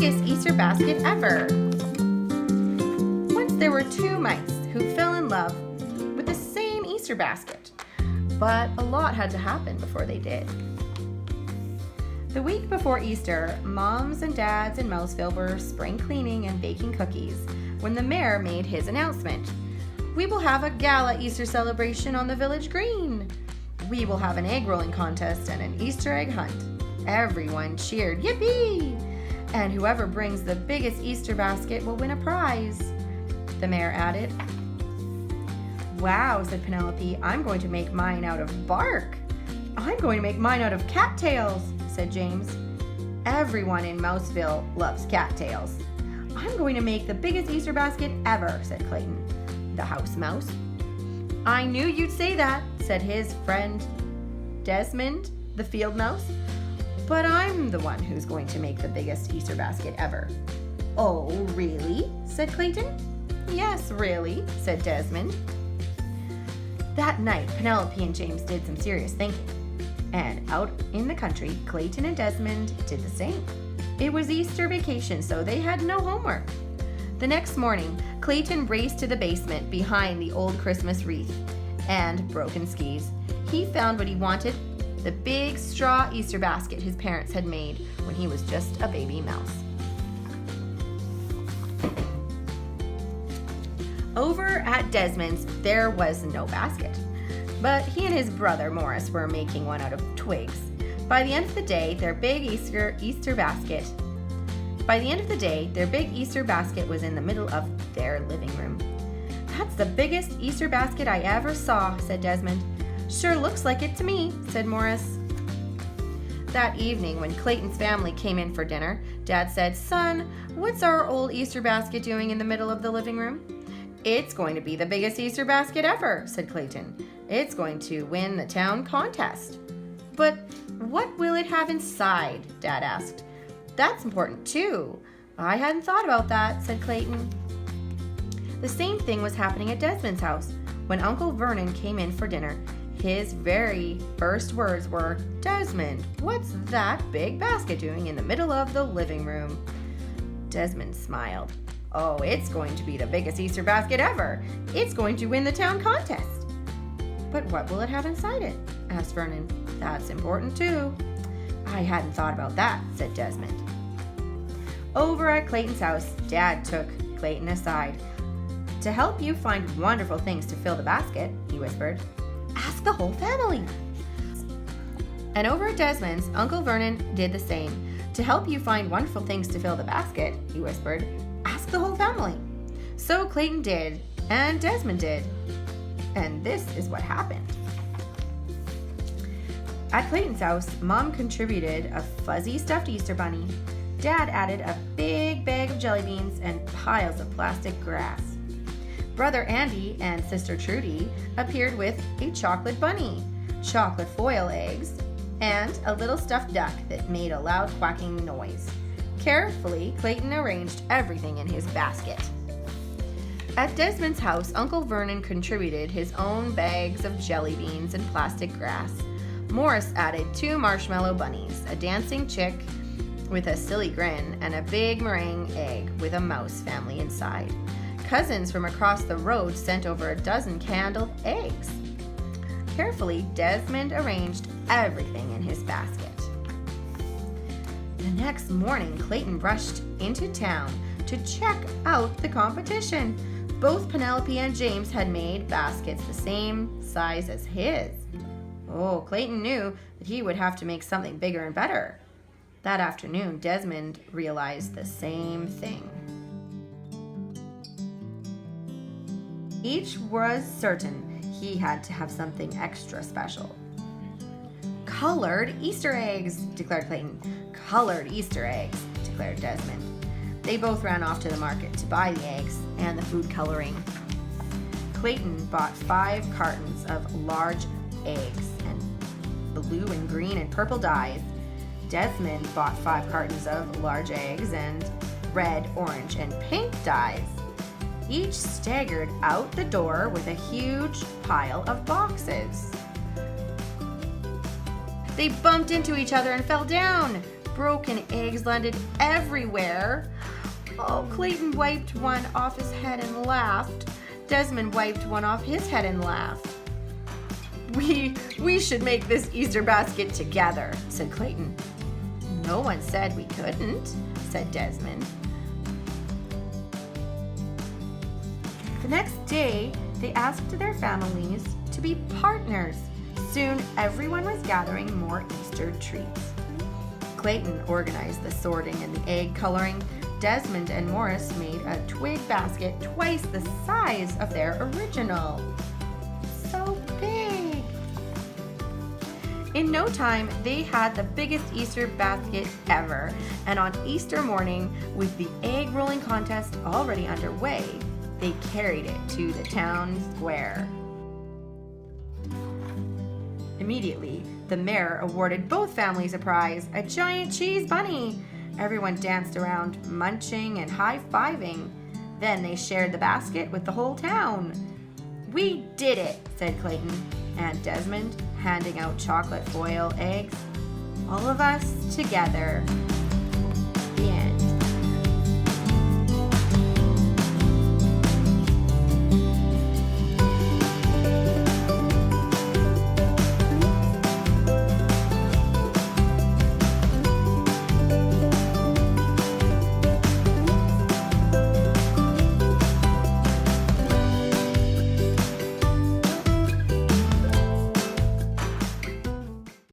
biggest Easter basket ever. Once there were two mice who fell in love with the same Easter basket, but a lot had to happen before they did. The week before Easter, moms and dads in Mouseville were spring cleaning and baking cookies when the mayor made his announcement. We will have a gala Easter celebration on the village green. We will have an egg rolling contest and an Easter egg hunt. Everyone cheered, yippee! And whoever brings the biggest Easter basket will win a prize. The mayor added. Wow, said Penelope, I'm going to make mine out of bark. I'm going to make mine out of cattails, said James. Everyone in Mouseville loves cattails. I'm going to make the biggest Easter basket ever, said Clayton, the house mouse. I knew you'd say that, said his friend Desmond, the field mouse. But I'm the one who's going to make the biggest Easter basket ever. Oh, really? Said Clayton. Yes, really, said Desmond. That night, Penelope and James did some serious thinking. And out in the country, Clayton and Desmond did the same. It was Easter vacation, so they had no homework. The next morning, Clayton raced to the basement behind the old Christmas wreath and broken skis. He found what he wanted, the big straw Easter basket his parents had made when he was just a baby mouse. Over at Desmond's, there was no basket, but he and his brother Morris were making one out of twigs. By the end of the day, their big Easter basket was in the middle of their living room. That's the biggest Easter basket I ever saw, said Desmond. Sure looks like it to me, said Morris. That evening, when Clayton's family came in for dinner, Dad said, Son, what's our old Easter basket doing in the middle of the living room? It's going to be the biggest Easter basket ever, said Clayton. It's going to win the town contest. But what will it have inside? Dad asked. That's important too. I hadn't thought about that, said Clayton. The same thing was happening at Desmond's house. When Uncle Vernon came in for dinner, his very first words were, Desmond, what's that big basket doing in the middle of the living room? Desmond smiled. Oh, it's going to be the biggest Easter basket ever. It's going to win the town contest. But what will it have inside it? Asked Vernon. That's important too. I hadn't thought about that, said Desmond. Over at Clayton's house, Dad took Clayton aside. To help you find wonderful things to fill the basket, he whispered, ask the whole family. And over at Desmond's, Uncle Vernon did the same. To help you find wonderful things to fill the basket, he whispered, ask the whole family. So Clayton did, and Desmond did. And this is what happened. At Clayton's house, Mom contributed a fuzzy stuffed Easter bunny. Dad added a big bag of jelly beans and piles of plastic grass. Brother Andy and Sister Trudy appeared with a chocolate bunny, chocolate foil eggs, and a little stuffed duck that made a loud quacking noise. Carefully, Clayton arranged everything in his basket. At Desmond's house, Uncle Vernon contributed his own bags of jelly beans and plastic grass. Morris added 2 marshmallow bunnies, a dancing chick with a silly grin, and a big meringue egg with a mouse family inside. Cousins from across the road sent over a dozen candled eggs. Carefully, Desmond arranged everything in his basket. The next morning, Clayton rushed into town to check out the competition. Both Penelope and James had made baskets the same size as his. Oh, Clayton knew that he would have to make something bigger and better. That afternoon, Desmond realized the same thing. Each was certain he had to have something extra special. Colored Easter eggs, declared Clayton. Colored Easter eggs, declared Desmond. They both ran off to the market to buy the eggs and the food coloring. Clayton bought 5 cartons of large eggs and blue and green and purple dyes. Desmond bought 5 cartons of large eggs and red, orange, and pink dyes. Each staggered out the door with a huge pile of boxes. They bumped into each other and fell down. broken eggs landed everywhere. Oh, Clayton wiped one off his head and laughed. Desmond wiped one off his head and laughed. We should make this Easter basket together, said Clayton. No one said we couldn't, said Desmond. The next day, they asked their families to be partners. Soon, everyone was gathering more Easter treats. Clayton organized the sorting and the egg coloring. Desmond and Morris made a twig basket twice the size of their original. So big! In no time, they had the biggest Easter basket ever. And on Easter morning, with the egg rolling contest already underway, they carried it to the town square. Immediately, the mayor awarded both families a prize, a giant cheese bunny. Everyone danced around, munching and high-fiving. Then they shared the basket with the whole town. We did it, said Clayton and Desmond, handing out chocolate foil eggs. All of us together. The end.